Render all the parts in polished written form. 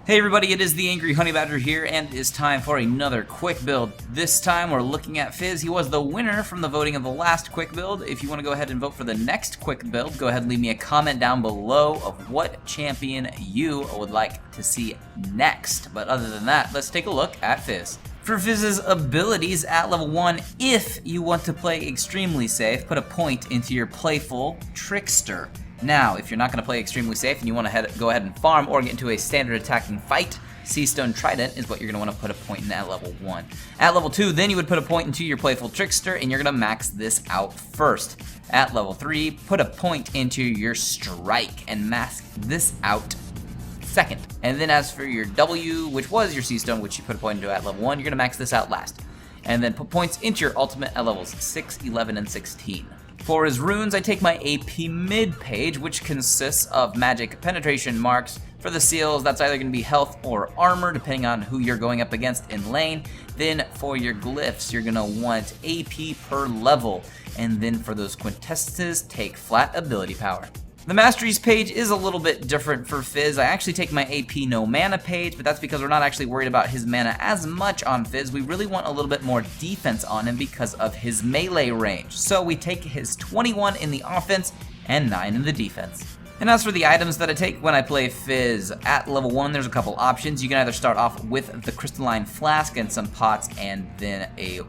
Hey everybody, it is TheAngryHoneyBadger here, and it is time for another quick build. This time we're looking at Fizz. He was the winner from the voting of the last quick build. If you want to go ahead and vote for the next quick build, go ahead and leave me a comment down below of what champion you would like to see next. But other than that, let's take a look at Fizz. For Fizz's abilities at level 1, if you want to play extremely safe, put a point into your playful trickster. Now, if you're not going to play extremely safe and you want to go ahead and farm or get into a standard attacking fight, Seastone Trident is what you're going to want to put a point in at level 1. At level 2, then you would put a point into your Playful Trickster, and you're going to max this out first. At level 3, put a point into your Strike and max this out second. And then as for your W, which was your Seastone, which you put a point into at level 1, you're going to max this out last. And then put points into your Ultimate at levels 6, 11, and 16. For his runes, I take my AP mid page, which consists of magic penetration marks. For the seals, that's either going to be health or armor, depending on who you're going up against in lane. Then for your glyphs, you're going to want AP per level. And then for those quintessences, take flat ability power. The Masteries page is a little bit different for Fizz. I actually take my AP no mana page, but that's because we're not actually worried about his mana as much on Fizz. We really want a little bit more defense on him because of his melee range. So we take his 21 in the offense and 9 in the defense. And as for the items that I take when I play Fizz, at level 1 there's a couple options. You can either start off with the Crystalline Flask and some pots and then a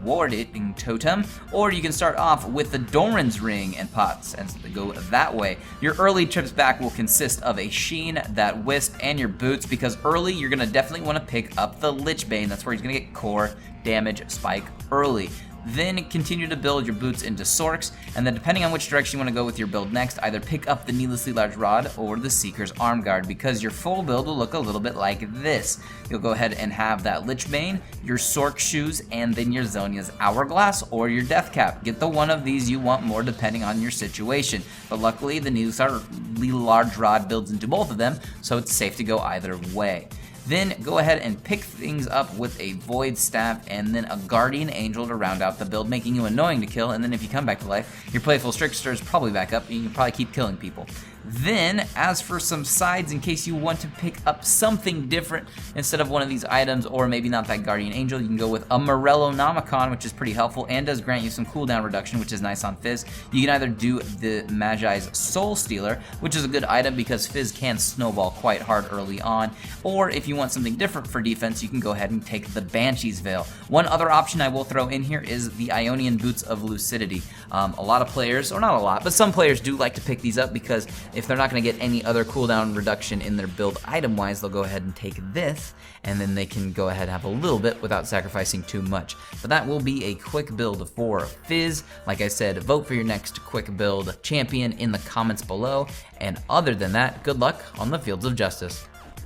Warding Totem, or you can start off with the Doran's Ring and pots and go that way. Your early trips back will consist of a Sheen, that Wisp, and your boots, because early you're going to definitely want to pick up the Lich Bane. That's where he's going to get core damage spike early. Then continue to build your boots into Sorks, and then depending on which direction you want to go with your build next, either pick up the Needlessly Large Rod or the Seeker's Arm Guard, because your full build will look a little bit like this. You'll go ahead and have that Lich Bane, your Sork Shoes, and then your Zonia's Hourglass or your Death Cap. Get the one of these you want more depending on your situation, but luckily the Needlessly Large Rod builds into both of them, so it's safe to go either way. Then go ahead and pick things up with a Void Staff and then a Guardian Angel to round out the build, making you annoying to kill, and then if you come back to life, your Playful Trickster is probably back up and you can probably keep killing people. Then, as for some sides, in case you want to pick up something different instead of one of these items, or maybe not that Guardian Angel, you can go with a Morellonomicon, which is pretty helpful and does grant you some cooldown reduction, which is nice on Fizz. You can either do the Magi's Soul Stealer, which is a good item because Fizz can snowball quite hard early on, or if you want something different for defense, you can go ahead and take the Banshee's Veil. One other option I will throw in here is the Ionian Boots of Lucidity. A lot of players, or not a lot, but some players do like to pick these up because if they're not going to get any other cooldown reduction in their build item-wise, they'll go ahead and take this, and then they can go ahead and have a little bit without sacrificing too much. But that will be a quick build for Fizz. Like I said, vote for your next quick build champion in the comments below, and other than that, good luck on the fields of justice.